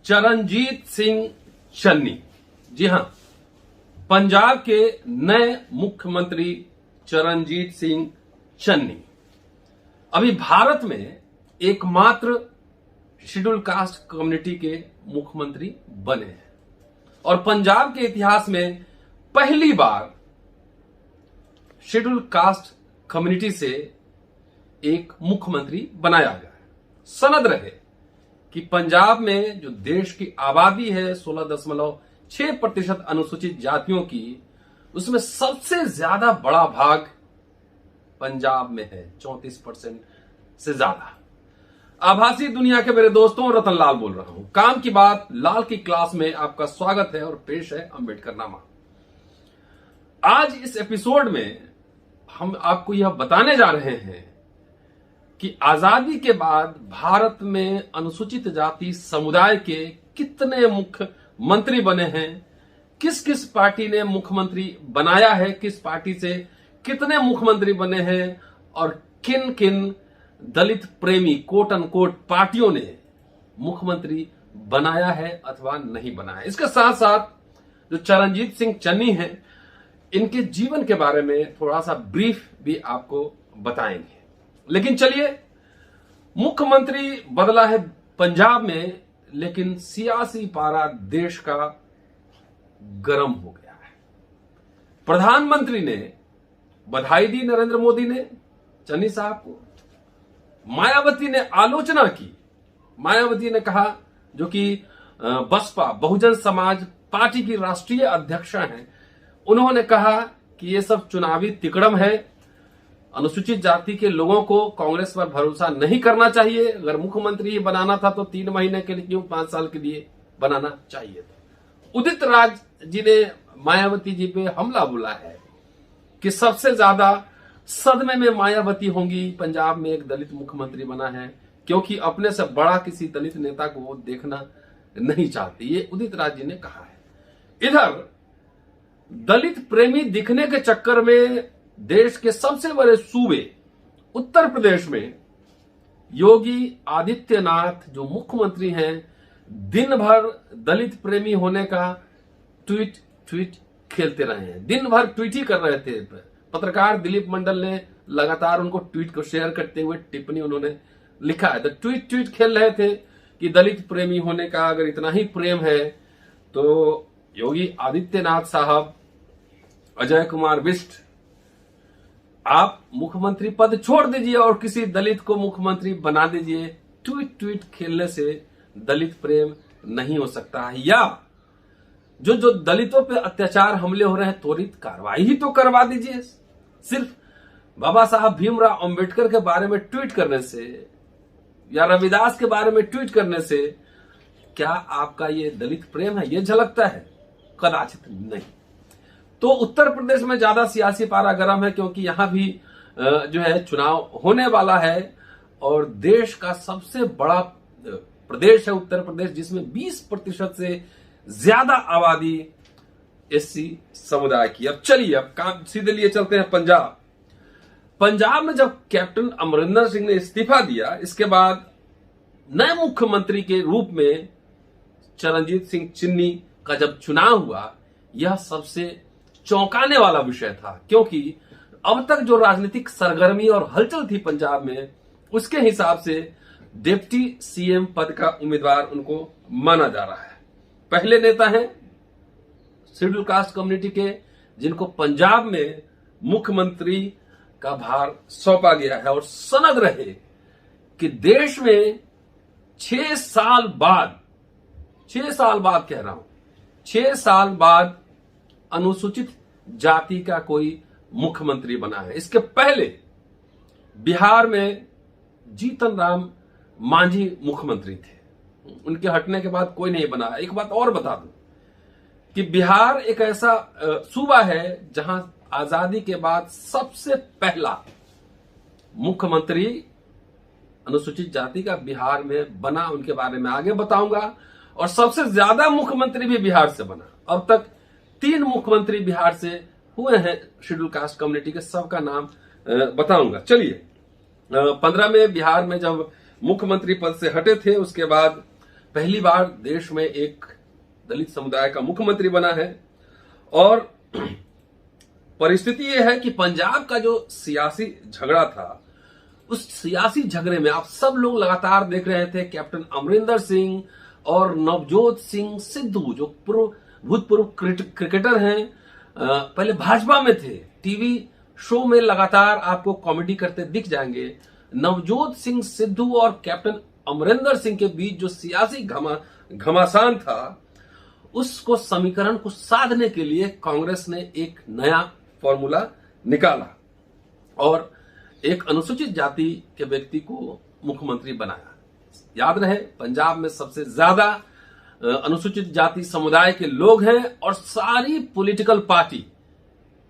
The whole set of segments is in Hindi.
चरणजीत सिंह चन्नी, जी हां, पंजाब के नए मुख्यमंत्री चरणजीत सिंह चन्नी अभी भारत में एकमात्र शेड्यूल कास्ट कम्युनिटी के मुख्यमंत्री बने हैं और पंजाब के इतिहास में पहली बार शेड्यूल कास्ट कम्युनिटी से एक मुख्यमंत्री बनाया गया है। सनद रहे कि पंजाब में जो देश की आबादी है 16.6% अनुसूचित जातियों की, उसमें सबसे ज्यादा बड़ा भाग पंजाब में है, 34% से ज्यादा। आभासी दुनिया के मेरे दोस्तों, रतन लाल बोल रहा हूं। काम की बात लाल की क्लास में आपका स्वागत है और पेश है अंबेडकर नामा। आज इस एपिसोड में हम आपको यह बताने जा रहे हैं कि आजादी के बाद भारत में अनुसूचित जाति समुदाय के कितने मुख्यमंत्री बने हैं, किस किस पार्टी ने मुख्यमंत्री बनाया है, किस पार्टी से कितने मुख्यमंत्री बने हैं और किन किन दलित प्रेमी कोट अनकोट पार्टियों ने मुख्यमंत्री बनाया है अथवा नहीं बनाया। इसके साथ साथ जो चरणजीत सिंह चन्नी हैं, इनके जीवन के बारे में थोड़ा सा ब्रीफ भी आपको बताएंगे। लेकिन चलिए, मुख्यमंत्री बदला है पंजाब में, लेकिन सियासी पारा देश का गर्म हो गया है। प्रधानमंत्री ने बधाई दी नरेंद्र मोदी ने चन्नी साहब को। मायावती ने आलोचना की। मायावती ने कहा, जो कि बसपा बहुजन समाज पार्टी की राष्ट्रीय अध्यक्षा हैं, उन्होंने कहा कि ये सब चुनावी तिकड़म है, अनुसूचित जाति के लोगों को कांग्रेस पर भरोसा नहीं करना चाहिए। अगर मुख्यमंत्री ही बनाना था तो 3 महीने के लिए क्यों 5 साल के लिए बनाना चाहिए था। उदित राज जी ने मायावती जी पे हमला बोला है कि सबसे ज्यादा सदमे में मायावती होंगी, पंजाब में एक दलित मुख्यमंत्री बना है, क्योंकि अपने से बड़ा किसी दलित नेता को वो देखना नहीं चाहती। ये उदित राज जी ने कहा है। इधर दलित प्रेमी दिखने के चक्कर में देश के सबसे बड़े सूबे उत्तर प्रदेश में योगी आदित्यनाथ जो मुख्यमंत्री हैं, दिन भर दलित प्रेमी होने का ट्वीट खेलते रहे हैं। दिन भर ट्वीट ही कर रहे थे। पत्रकार दिलीप मंडल ने लगातार उनको ट्वीट को शेयर करते हुए टिप्पणी उन्होंने लिखा है। तो ट्वीट खेल रहे थे कि दलित प्रेमी होने का अगर इतना ही प्रेम है तो योगी आदित्यनाथ साहब, अजय कुमार बिष्ट, आप मुख्यमंत्री पद छोड़ दीजिए और किसी दलित को मुख्यमंत्री बना दीजिए। ट्वीट खेलने से दलित प्रेम नहीं हो सकता है। या जो दलितों पे अत्याचार हमले हो रहे हैं, त्वरित कार्रवाई ही तो करवा दीजिए। सिर्फ बाबा साहब भीमराव अंबेडकर के बारे में ट्वीट करने से या रविदास के बारे में ट्वीट करने से क्या आपका ये दलित प्रेम है? ये झलकता है? कदाचित नहीं। तो उत्तर प्रदेश में ज्यादा सियासी पारा गर्म है, क्योंकि यहां भी जो है चुनाव होने वाला है और देश का सबसे बड़ा प्रदेश है उत्तर प्रदेश, जिसमें 20% से ज्यादा आबादी एससी समुदाय की। अब चलिए, अब काम सीधे लिए चलते हैं पंजाब। पंजाब में जब कैप्टन अमरिंदर सिंह ने इस्तीफा दिया, इसके बाद नए मुख्यमंत्री के रूप में चरणजीत सिंह चन्नी का जब चुनाव हुआ, यह सबसे चौंकाने वाला विषय था, क्योंकि अब तक जो राजनीतिक सरगर्मी और हलचल थी पंजाब में, उसके हिसाब से डिप्टी सीएम पद का उम्मीदवार उनको माना जा रहा है। पहले नेता हैं शेड्यूल कास्ट कम्युनिटी के, जिनको पंजाब में मुख्यमंत्री का भार सौंपा गया है। और सनद रहे कि देश में 6 साल बाद कह रहा हूं, 6 साल बाद अनुसूचित जाति का कोई मुख्यमंत्री बना है। इसके पहले बिहार में जीतन राम मांझी मुख्यमंत्री थे, उनके हटने के बाद कोई नहीं बना। एक बात और बता दूं कि बिहार एक ऐसा सूबा है जहां आजादी के बाद सबसे पहला मुख्यमंत्री अनुसूचित जाति का बिहार में बना। उनके बारे में आगे बताऊंगा। और सबसे ज्यादा मुख्यमंत्री भी बिहार से बना। अब तक 3 मुख्यमंत्री बिहार से हुए हैं शेड्यूल कास्ट कम्युनिटी के, सबका नाम बताऊंगा। चलिए, 15 में बिहार में जब मुख्यमंत्री पद से हटे थे, उसके बाद पहली बार देश में एक दलित समुदाय का मुख्यमंत्री बना है। और परिस्थिति यह है कि पंजाब का जो सियासी झगड़ा था, उस सियासी झगड़े में आप सब लोग लगातार देख रहे थे कैप्टन अमरिंदर सिंह और नवजोत सिंह सिद्धू, जो भूतपूर्व क्रिकेटर हैं, पहले भाजपा में थे, टीवी शो में लगातार आपको कॉमेडी करते दिख जाएंगे। नवजोत सिंह सिद्धू और कैप्टन अमरिंदर सिंह के बीच जो सियासी घमासान था, उसको समीकरण को साधने के लिए कांग्रेस ने एक नया फॉर्मूला निकाला और एक अनुसूचित जाति के व्यक्ति को मुख्यमंत्री बनाया। याद रहे, पंजाब में सबसे ज्यादा अनुसूचित जाति समुदाय के लोग हैं और सारी पॉलिटिकल पार्टी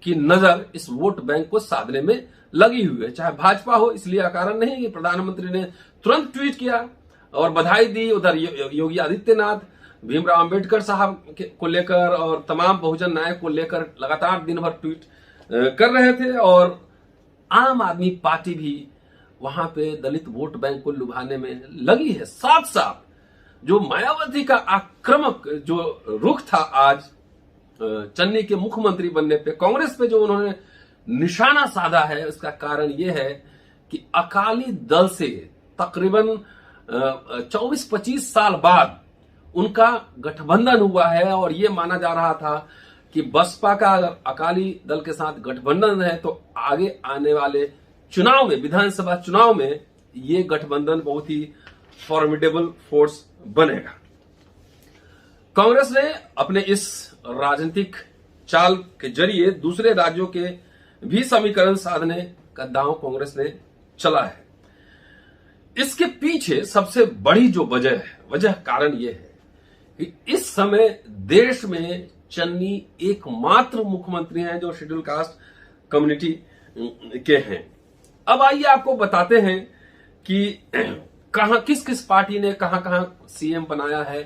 की नजर इस वोट बैंक को साधने में लगी हुई है, चाहे भाजपा हो। इसलिए कारण नहीं कि प्रधानमंत्री ने तुरंत ट्वीट किया और बधाई दी। उधर योगी आदित्यनाथ भीमराव अंबेडकर साहब को लेकर और तमाम बहुजन नायक को लेकर लगातार दिन भर ट्वीट कर रहे थे, और आम आदमी पार्टी भी वहां पे दलित वोट बैंक को लुभाने में लगी है। साथ साथ जो मायावती का आक्रामक जो रुख था आज चन्नी के मुख्यमंत्री बनने पे, कांग्रेस पे जो उन्होंने निशाना साधा है, उसका कारण यह है कि अकाली दल से तकरीबन 24-25 साल बाद उनका गठबंधन हुआ है। और यह माना जा रहा था कि बसपा का अगर अकाली दल के साथ गठबंधन है तो आगे आने वाले चुनाव में, विधानसभा चुनाव में, ये गठबंधन बहुत ही फॉर्मिडेबल फोर्स बनेगा। कांग्रेस ने अपने इस राजनीतिक चाल के जरिए दूसरे राज्यों के भी समीकरण साधने का दांव कांग्रेस ने चला है। इसके पीछे सबसे बड़ी जो वजह कारण यह है कि इस समय देश में चन्नी एकमात्र मुख्यमंत्री हैं जो शेड्यूल कास्ट कम्युनिटी के हैं। अब आइए आपको बताते हैं कि किस किस पार्टी ने कहां सीएम बनाया है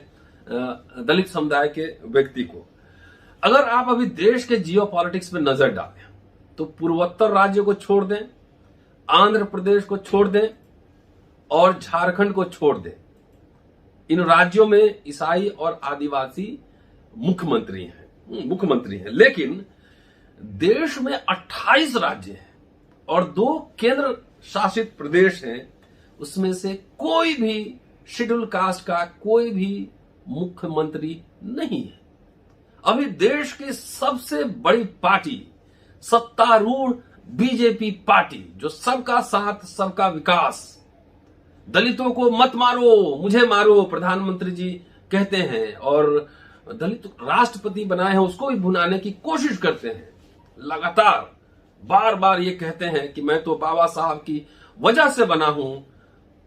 दलित समुदाय के व्यक्ति को। अगर आप अभी देश के जियो पॉलिटिक्स में नजर डालें तो पूर्वोत्तर राज्यों को छोड़ दें, आंध्र प्रदेश को छोड़ दें और झारखंड को छोड़ दें, इन राज्यों में ईसाई और आदिवासी मुख्यमंत्री हैं। लेकिन देश में 28 राज्य हैं और 2 केंद्र शासित प्रदेश हैं, उसमें से कोई भी शेड्यूल कास्ट का कोई भी मुख्यमंत्री नहीं है। अभी देश की सबसे बड़ी पार्टी सत्तारूढ़ बीजेपी पार्टी, जो सबका साथ सबका विकास, दलितों को मत मारो मुझे मारो प्रधानमंत्री जी कहते हैं, और दलित राष्ट्रपति बनाए हैं उसको भी भुनाने की कोशिश करते हैं। लगातार बार बार ये कहते हैं कि मैं तो बाबा साहब की वजह से बना हूं।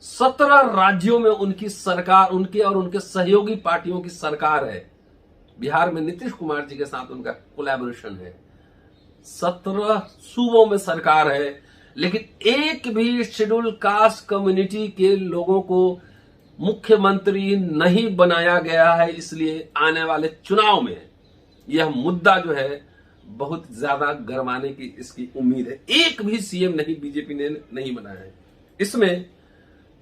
17 राज्यों में उनकी सरकार, उनके और उनके सहयोगी पार्टियों की सरकार है। बिहार में नीतीश कुमार जी के साथ उनका कोलैबोरेशन है। 17 सूबों में सरकार है, लेकिन एक भी शेड्यूल कास्ट कम्युनिटी के लोगों को मुख्यमंत्री नहीं बनाया गया है। इसलिए आने वाले चुनाव में यह मुद्दा जो है बहुत ज्यादा गरमाने की इसकी उम्मीद है। एक भी सीएम नहीं बीजेपी ने नहीं बनाया है। इसमें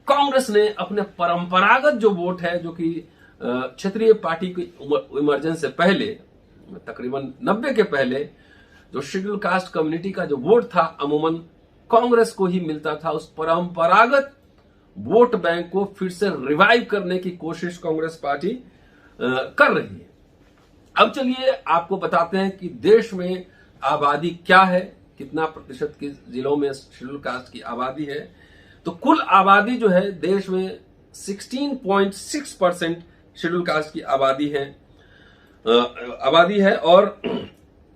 कांग्रेस ने अपने परंपरागत जो वोट है, जो कि क्षेत्रीय पार्टी की इमरजेंस से पहले, तकरीबन 90 के पहले, जो शेड्यूल कास्ट कम्युनिटी का जो वोट था अमूमन कांग्रेस को ही मिलता था, उस परंपरागत वोट बैंक को फिर से रिवाइव करने की कोशिश कांग्रेस पार्टी कर रही है। अब चलिए आपको बताते हैं कि देश में आबादी क्या है, कितना प्रतिशत के जिलों में शेड्यूल कास्ट की आबादी है। तो कुल आबादी जो है देश में 16.6% शेड्यूल कास्ट की आबादी है और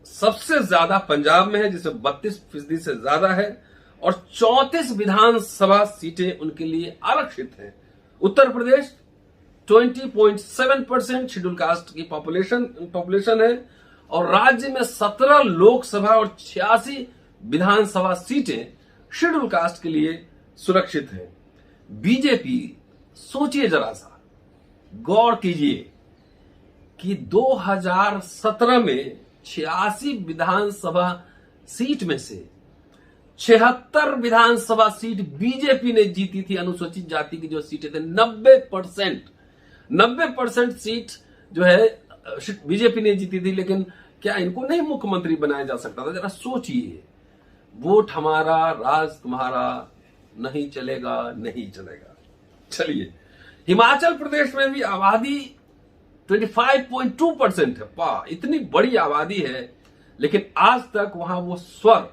सबसे ज्यादा पंजाब में है, जिसमें 32% से ज्यादा है, और 34 विधानसभा सीटें उनके लिए आरक्षित हैं। उत्तर प्रदेश 20.7% शेड्यूल कास्ट की पॉपुलेशन है और राज्य में 17 लोकसभा और 86 विधानसभा सीटें शेड्यूल कास्ट के लिए सुरक्षित है। बीजेपी, सोचिए जरा सा, गौर कीजिए कि 2017 में 86 विधानसभा सीट में से 76 विधानसभा सीट बीजेपी ने जीती थी। अनुसूचित जाति की जो सीटें थे 90% 90% सीट जो है बीजेपी ने जीती थी, लेकिन क्या इनको नहीं मुख्यमंत्री बनाया जा सकता था? जरा सोचिए, वोट हमारा राज तुम्हारा, नहीं चलेगा नहीं चलेगा। चलिए, हिमाचल प्रदेश में भी आबादी 25.2% है। वाह, इतनी बड़ी आबादी है, लेकिन आज तक वहां वो स्वर,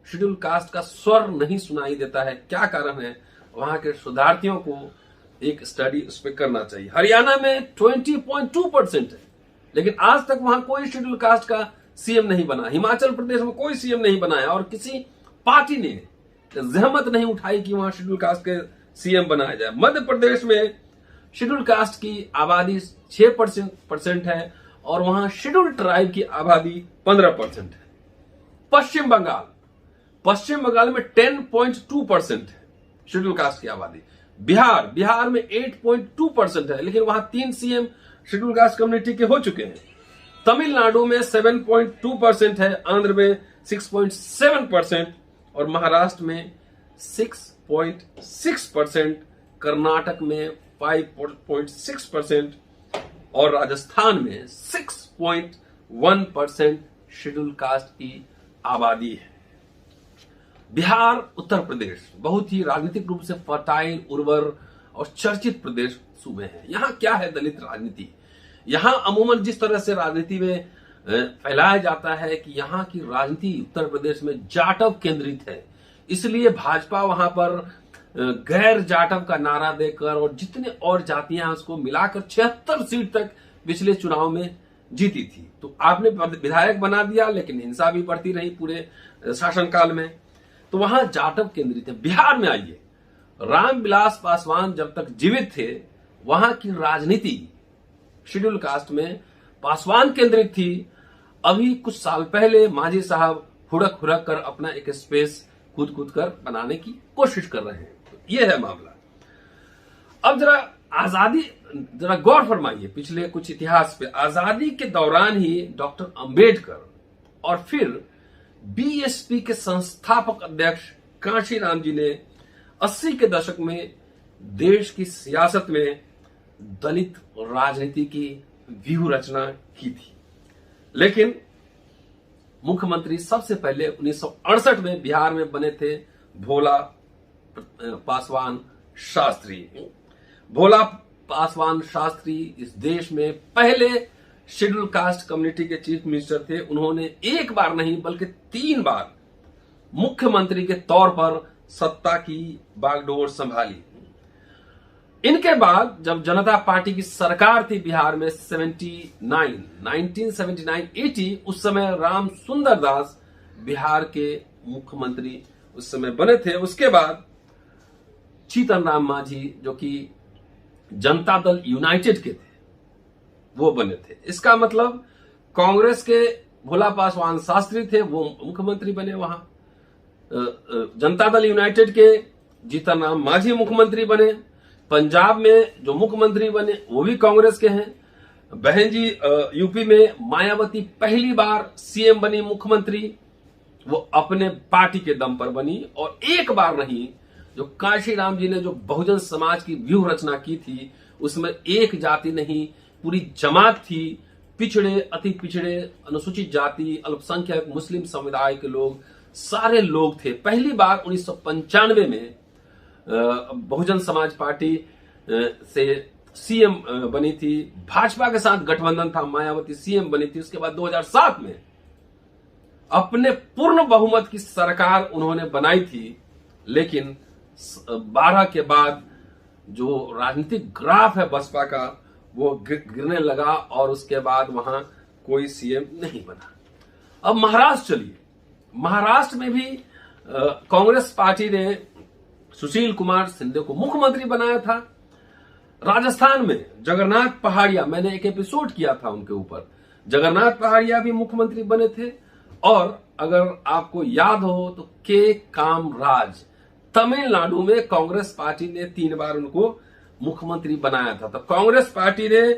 शेड्यूल कास्ट का स्वर नहीं सुनाई देता है। क्या कारण है? वहां के शोधार्थियों को एक स्टडी उस पर करना चाहिए। हरियाणा में 20.2% है, लेकिन आज तक वहां कोई शेड्यूल कास्ट का सीएम नहीं बना। हिमाचल प्रदेश में कोई सीएम नहीं बनाया और किसी पार्टी ने जहमत नहीं उठाई कि वहां शेड्यूल कास्ट के सीएम बनाया जाए। मध्य प्रदेश में शेड्यूल कास्ट की आबादी 6% है और वहां शेड्यूल ट्राइब की आबादी 15% है। पश्चिम बंगाल में 10.2% है शेड्यूल कास्ट की आबादी। बिहार में 8.2% है, लेकिन वहां 3 सीएम शेड्यूल कास्ट कम्युनिटी के हो चुके हैं। तमिलनाडु में 7.2% है, आंध्र में 6.7% और महाराष्ट्र में 6.6%, कर्नाटक में 5.6% और राजस्थान में 6.1% शेड्यूल कास्ट की आबादी है। बिहार, उत्तर प्रदेश बहुत ही राजनीतिक रूप से फर्टाइल, उर्वर और चर्चित प्रदेश सूबे हैं। यहां क्या है दलित राजनीति? यहां अमूमन जिस तरह से राजनीति में फैलाया जाता है कि यहां की राजनीति उत्तर प्रदेश में जाटव केंद्रित है, इसलिए भाजपा वहां पर गैर जाटव का नारा देकर और जितने और जातियां उसको मिलाकर 76 सीट तक पिछले चुनाव में जीती थी। तो आपने विधायक बना दिया, लेकिन हिंसा भी बढ़ती रही पूरे शासनकाल में। तो वहां जाटव केंद्रित है। बिहार में आइए, रामविलास पासवान जब तक जीवित थे वहां की राजनीति शेड्यूल कास्ट में पासवान केंद्रित थी। अभी कुछ साल पहले मांझी साहब हुड़क कर अपना एक स्पेस कूद कर बनाने की कोशिश कर रहे हैं। तो यह है मामला। अब जरा गौर फरमाइए पिछले कुछ इतिहास पे। आजादी के दौरान ही डॉक्टर अंबेडकर और फिर बीएसपी के संस्थापक अध्यक्ष कांशीराम जी ने 80 के दशक में देश की सियासत में दलित राजनीति की व्यूह रचना की थी। लेकिन मुख्यमंत्री सबसे पहले 1968 में बिहार में बने थे भोला पासवान शास्त्री। भोला पासवान शास्त्री इस देश में पहले शेड्यूल कास्ट कम्युनिटी के चीफ मिनिस्टर थे। उन्होंने एक बार नहीं बल्कि 3 बार मुख्यमंत्री के तौर पर सत्ता की बागडोर संभाली। इनके बाद जब जनता पार्टी की सरकार थी बिहार में 1979-80, उस समय राम सुंदर दास बिहार के मुख्यमंत्री उस समय बने थे। उसके बाद जीतन राम मांझी जो कि जनता दल यूनाइटेड के थे वो बने थे। इसका मतलब कांग्रेस के भोला पासवान शास्त्री थे, वो मुख्यमंत्री बने। वहां जनता दल यूनाइटेड के जीतन राम मांझी मुख्यमंत्री बने। पंजाब में जो मुख्यमंत्री बने वो भी कांग्रेस के हैं। बहन जी यूपी में मायावती पहली बार सीएम बनी मुख्यमंत्री, वो अपने पार्टी के दम पर बनी। और एक बार नहीं, जो कांशीराम जी ने जो बहुजन समाज की व्यूह रचना की थी उसमें एक जाति नहीं पूरी जमात थी। पिछड़े, अति पिछड़े, अनुसूचित जाति, अल्पसंख्यक, मुस्लिम समुदाय के लोग, सारे लोग थे। पहली बार 1995 में बहुजन समाज पार्टी से सीएम बनी थी। भाजपा के साथ गठबंधन था, मायावती सीएम बनी थी। उसके बाद 2007 में अपने पूर्ण बहुमत की सरकार उन्होंने बनाई थी। लेकिन 12 के बाद जो राजनीतिक ग्राफ है बसपा का वो गिरने लगा और उसके बाद वहां कोई सीएम नहीं बना। अब महाराष्ट्र चलिए। महाराष्ट्र में भी कांग्रेस पार्टी ने सुशील कुमार शिंदे को मुख्यमंत्री बनाया था। राजस्थान में जगन्नाथ पहाड़िया, मैंने एक एपिसोड किया था उनके ऊपर, जगन्नाथ पहाड़िया भी मुख्यमंत्री बने थे। और अगर आपको याद हो तो के कामराज, तमिलनाडु में कांग्रेस पार्टी ने 3 बार उनको मुख्यमंत्री बनाया था। तो कांग्रेस पार्टी ने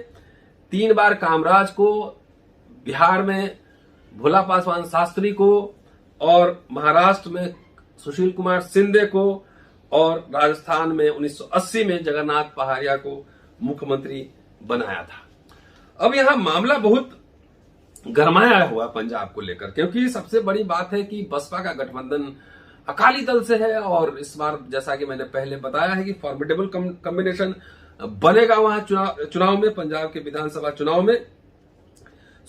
3 बार कामराज को, बिहार में भोला पासवान शास्त्री को और महाराष्ट्र में सुशील कुमार शिंदे को और राजस्थान में 1980 में जगन्नाथ पहाड़िया को मुख्यमंत्री बनाया था। अब यहां मामला बहुत गरमाया हुआ पंजाब को लेकर, क्योंकि सबसे बड़ी बात है कि बसपा का गठबंधन अकाली दल से है और इस बार जैसा कि मैंने पहले बताया है कि फॉर्मिडेबल कॉम्बिनेशन बनेगा वहां चुनाव में, पंजाब के विधानसभा चुनाव में।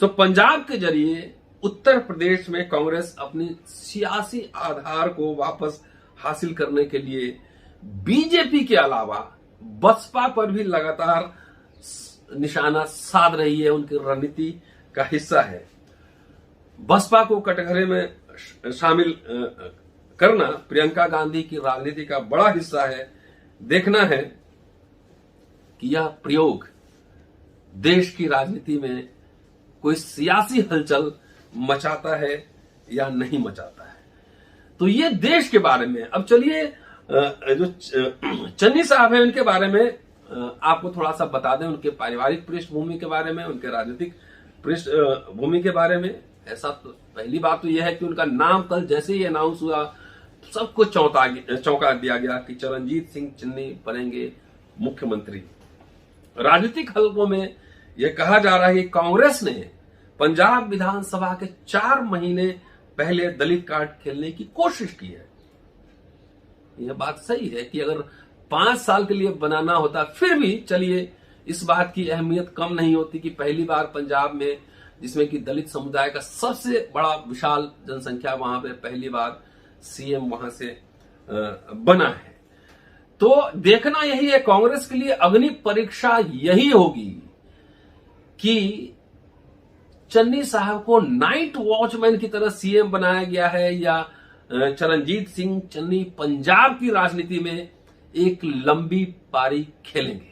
तो पंजाब के जरिए उत्तर प्रदेश में कांग्रेस अपनी सियासी आधार को वापस हासिल करने के लिए बीजेपी के अलावा बसपा पर भी लगातार निशाना साध रही है, उनकी रणनीति का हिस्सा है। बसपा को कटघरे में शामिल करना प्रियंका गांधी की राजनीति का बड़ा हिस्सा है। देखना है कि यह प्रयोग देश की राजनीति में कोई सियासी हलचल मचाता है या नहीं मचाता है। तो ये देश के बारे में। अब चलिए जो चन्नी साहब है उनके बारे में आपको थोड़ा सा बता दें, उनके पारिवारिक पृष्ठभूमि के बारे में, उनके राजनीतिक पृष्ठभूमि के बारे में। ऐसा तो पहली बात तो यह है कि उनका नाम कल जैसे ही अनाउंस हुआ सबको चौंका दिया गया कि चरणजीत सिंह चन्नी बनेंगे मुख्यमंत्री। राजनीतिक हलकों में यह कहा जा रहा है कि कांग्रेस ने पंजाब विधानसभा के 4 महीने पहले दलित कार्ड खेलने की कोशिश की है। यह बात सही है कि अगर 5 साल के लिए बनाना होता, फिर भी चलिए इस बात की अहमियत कम नहीं होती कि पहली बार पंजाब में, जिसमें कि दलित समुदाय का सबसे बड़ा विशाल जनसंख्या वहां पे पहली बार सीएम वहां से बना है। तो देखना यही है, कांग्रेस के लिए अग्नि परीक्षा यही होगी कि चन्नी साहब को नाइट वॉचमैन की तरह सीएम बनाया गया है या चरणजीत सिंह चन्नी पंजाब की राजनीति में एक लंबी पारी खेलेंगे।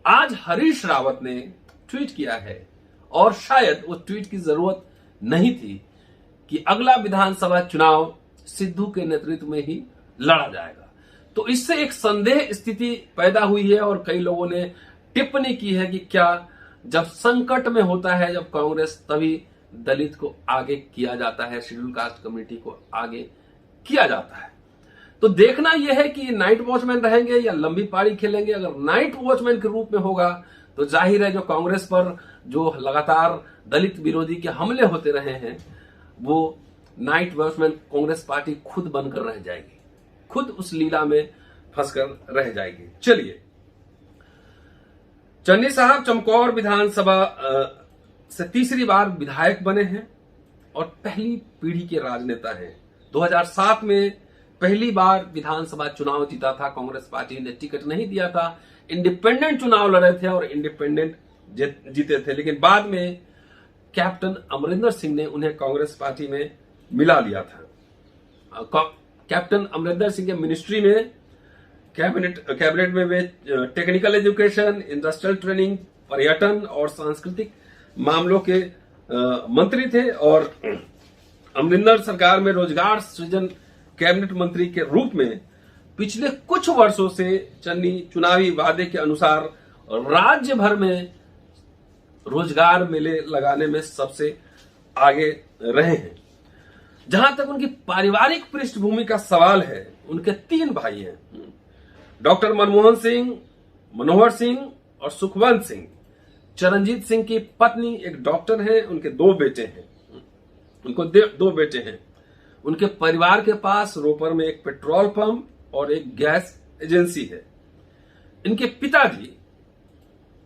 आज हरीश रावत ने ट्वीट किया है और शायद वो ट्वीट की जरूरत नहीं थी कि अगला विधानसभा चुनाव सिद्धू के नेतृत्व में ही लड़ा जाएगा। तो इससे एक संदेह स्थिति पैदा हुई है और कई लोगों ने टिप्पणी की है कि क्या जब संकट में होता है, जब कांग्रेस, तभी दलित को आगे किया जाता है, शेड्यूल कास्ट कम्युनिटी को आगे किया जाता है। तो देखना यह है कि नाइट वॉचमैन रहेंगे या लंबी पारी खेलेंगे। अगर नाइट वॉचमैन के रूप में होगा तो जाहिर है जो कांग्रेस पर जो लगातार दलित विरोधी के हमले होते रहे हैं, वो नाइट वॉचमैन कांग्रेस पार्टी खुद बनकर रह जाएगी, खुद उस लीला में फंसकर रह जाएगी। चलिए, चन्नी साहब चमकौर विधानसभा से तीसरी बार विधायक बने हैं और पहली पीढ़ी के राजनेता हैं। 2007 में पहली बार विधानसभा चुनाव जीता था, कांग्रेस पार्टी ने टिकट नहीं दिया था, इंडिपेंडेंट चुनाव लड़े थे और इंडिपेंडेंट जीते थे। लेकिन बाद में कैप्टन अमरिंदर सिंह ने उन्हें कांग्रेस पार्टी में मिला लिया था। कैप्टन अमरिंदर सिंह के मिनिस्ट्री में, कैबिनेट में वे टेक्निकल एजुकेशन, इंडस्ट्रियल ट्रेनिंग, पर्यटन और सांस्कृतिक मामलों के मंत्री थे और अमरिंदर सरकार में रोजगार सृजन कैबिनेट मंत्री के रूप में पिछले कुछ वर्षों से चन्नी चुनावी वादे के अनुसार राज्य भर में रोजगार मेले लगाने में सबसे आगे रहे हैं। जहां तक उनकी पारिवारिक पृष्ठभूमि का सवाल है, उनके 3 भाई हैं, डॉक्टर मनमोहन सिंह, मनोहर सिंह और सुखवंत सिंह। चरणजीत सिंह की पत्नी एक डॉक्टर है, उनके 2 बेटे हैं, उनको 2 बेटे हैं। उनके परिवार के पास रोपर में एक पेट्रोल पंप और एक गैस एजेंसी है। इनके पिताजी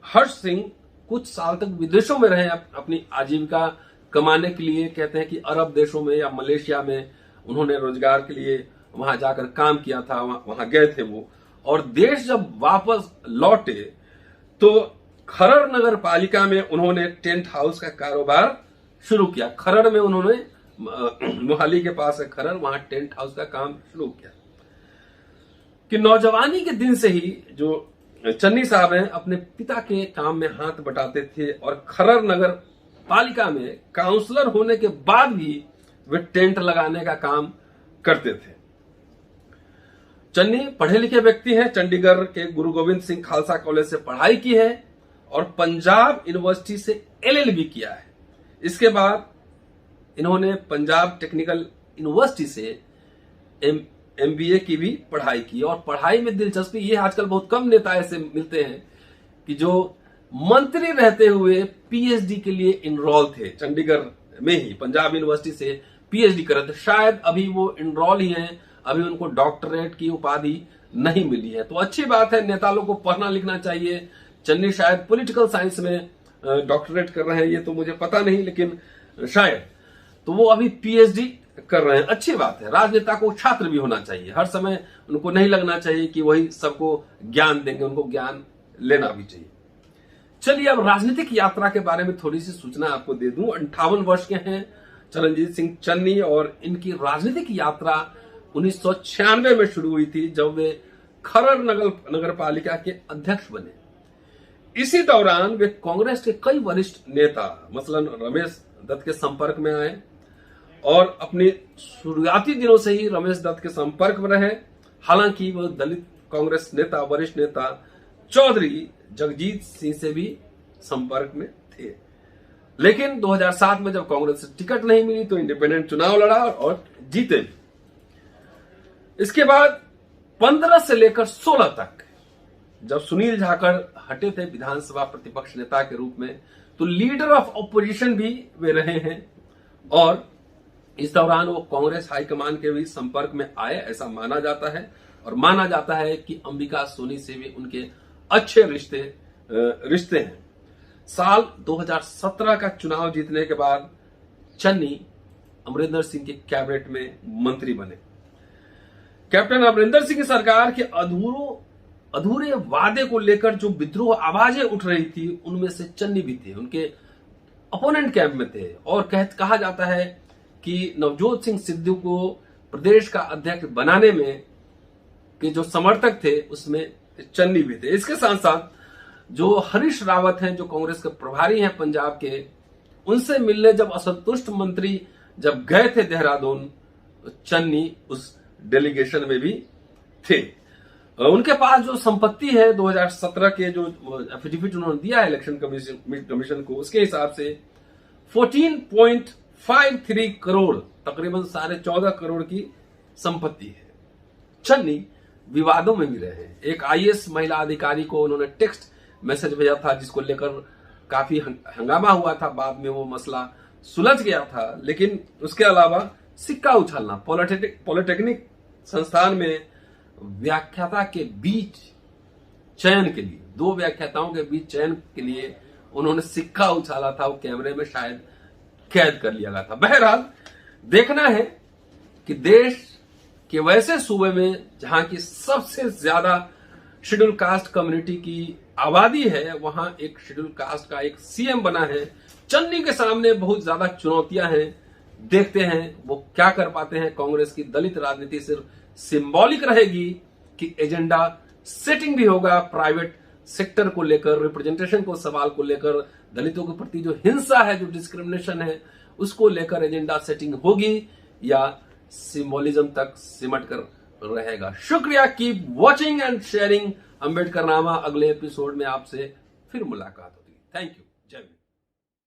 हर्ष सिंह कुछ साल तक विदेशों में रहे अपनी आजीविका कमाने के लिए। कहते हैं कि अरब देशों में या मलेशिया में उन्होंने रोजगार के लिए वहां जाकर काम किया था, वहां गए थे वो। और देश जब वापस लौटे तो खरड़ नगर पालिका में उन्होंने टेंट हाउस का कारोबार शुरू किया। खरड़ में उन्होंने, मोहाली के पास है खरड़, वहां टेंट हाउस का काम शुरू किया। कि नौजवानी के दिन से ही जो चन्नी साहब हैं अपने पिता के काम में हाथ बटाते थे और खरड़ नगर पालिका में काउंसलर होने के बाद भी वे टेंट लगाने का काम करते थे। चन्नी पढ़े लिखे व्यक्ति हैं, चंडीगढ़ के गुरु गोविंद सिंह खालसा कॉलेज से पढ़ाई की है और पंजाब यूनिवर्सिटी से एलएलबी किया है। इसके बाद इन्होंने पंजाब टेक्निकल यूनिवर्सिटी से एमबीए की भी पढ़ाई की। और पढ़ाई में दिलचस्पी, ये आजकल बहुत कम नेता ऐसे मिलते हैं कि जो मंत्री रहते हुए पीएचडी के लिए इनरोल थे, चंडीगढ़ में ही पंजाब यूनिवर्सिटी से पीएचडी कर रहे थे। शायद अभी वो इनरोल ही हैं, अभी उनको डॉक्टरेट की उपाधि नहीं मिली है। तो अच्छी बात है, नेता लोग को पढ़ना लिखना चाहिए। चन्नी शायद पॉलिटिकल साइंस में डॉक्टरेट कर रहे हैं, ये तो मुझे पता नहीं, लेकिन शायद तो वो अभी पीएचडी कर रहे हैं। अच्छी बात है, राजनेता को छात्र भी होना चाहिए। हर समय उनको नहीं लगना चाहिए कि वही सबको ज्ञान देंगे, उनको ज्ञान लेना भी चाहिए। चलिए अब राजनीतिक यात्रा के बारे में थोड़ी सी सूचना आपको दे दूं। 58 वर्ष के हैं चरणजीत सिंह चन्नी और इनकी राजनीतिक यात्रा 1996 में शुरू हुई थी, जब वे खरड़ नगर पालिका के अध्यक्ष बने। इसी दौरान वे कांग्रेस के कई वरिष्ठ नेता मसलन रमेश दत्त के संपर्क में आए और अपने शुरुआती दिनों से ही रमेश दत्त के संपर्क में रहे। हालांकि वो दलित कांग्रेस नेता, वरिष्ठ नेता चौधरी जगजीत सिंह से भी संपर्क में थे, लेकिन 2007 में जब कांग्रेस से टिकट नहीं मिली तो इंडिपेंडेंट चुनाव लड़ा और जीते भी। इसके बाद 15 से लेकर 16 तक जब सुनील जाखड़ हटे थे विधानसभा प्रतिपक्ष नेता के रूप में, तो लीडर ऑफ ऑपोजिशन भी वे रहे हैं और इस दौरान वो कांग्रेस हाईकमान के भी संपर्क में आए, ऐसा माना जाता है। और माना जाता है कि अंबिका सोनी से भी उनके अच्छे रिश्ते हैं। साल 2017 का चुनाव जीतने के बाद चन्नी अमरिंदर सिंह के कैबिनेट में मंत्री बने। कैप्टन अमरिंदर सिंह की सरकार के अधूरे वादे को लेकर जो विद्रोह आवाजें उठ रही थी, उनमें से चन्नी भी थे, उनके अपोनेंट कैंप में थे। और कहा जाता है कि नवजोत सिंह सिद्धू को प्रदेश का अध्यक्ष बनाने में के जो समर्थक थे उसमें चन्नी भी थे। इसके साथ साथ जो हरीश रावत हैं, जो कांग्रेस के प्रभारी हैं पंजाब के, उनसे मिलने जब असंतुष्ट मंत्री जब गए थे देहरादून, तो चन्नी उस डेलीगेशन में भी थे। उनके पास जो संपत्ति है 2017 के जो एफिडेविट उन्होंने दिया है इलेक्शन कमीशन को, उसके हिसाब से 14.53 करोड़, तकरीबन 14.5 करोड़ की संपत्ति है। चन्नी विवादों में भी रहे। एक आईएएस महिला अधिकारी को उन्होंने टेक्स्ट मैसेज भेजा था, जिसको लेकर काफी हंगामा हुआ था। बाद में वो मसला सुलझ गया था, लेकिन उसके अलावा सिक्का उछालना, पॉलिटेक्निक संस्थान में व्याख्याता के बीच चयन के लिए, 2 व्याख्याताओं के बीच चयन के लिए उन्होंने सिक्का उछाला था। वो कैमरे में शायद कैद कर लिया गया था। बहरहाल देखना है कि देश के वैसे सूबे में जहां की सबसे ज्यादा शेड्यूल कास्ट कम्युनिटी की आबादी है, वहां एक शेड्यूल कास्ट का एक सीएम बना है। चन्नी के सामने बहुत ज्यादा चुनौतियां हैं, देखते हैं वो क्या कर पाते हैं। कांग्रेस की दलित राजनीति सिर्फ सिंबॉलिक रहेगी कि एजेंडा सेटिंग भी होगा, प्राइवेट सेक्टर को लेकर, रिप्रेजेंटेशन को सवाल को लेकर, दलितों के प्रति जो हिंसा है, जो डिस्क्रिमिनेशन है, उसको लेकर एजेंडा सेटिंग होगी या सिंबोलिज्म तक सिमट कर रहेगा। शुक्रिया, keep watching and sharing. Ambedkar नामा अगले एपिसोड में आपसे फिर मुलाकात होगी। Thank you. जय हिंद।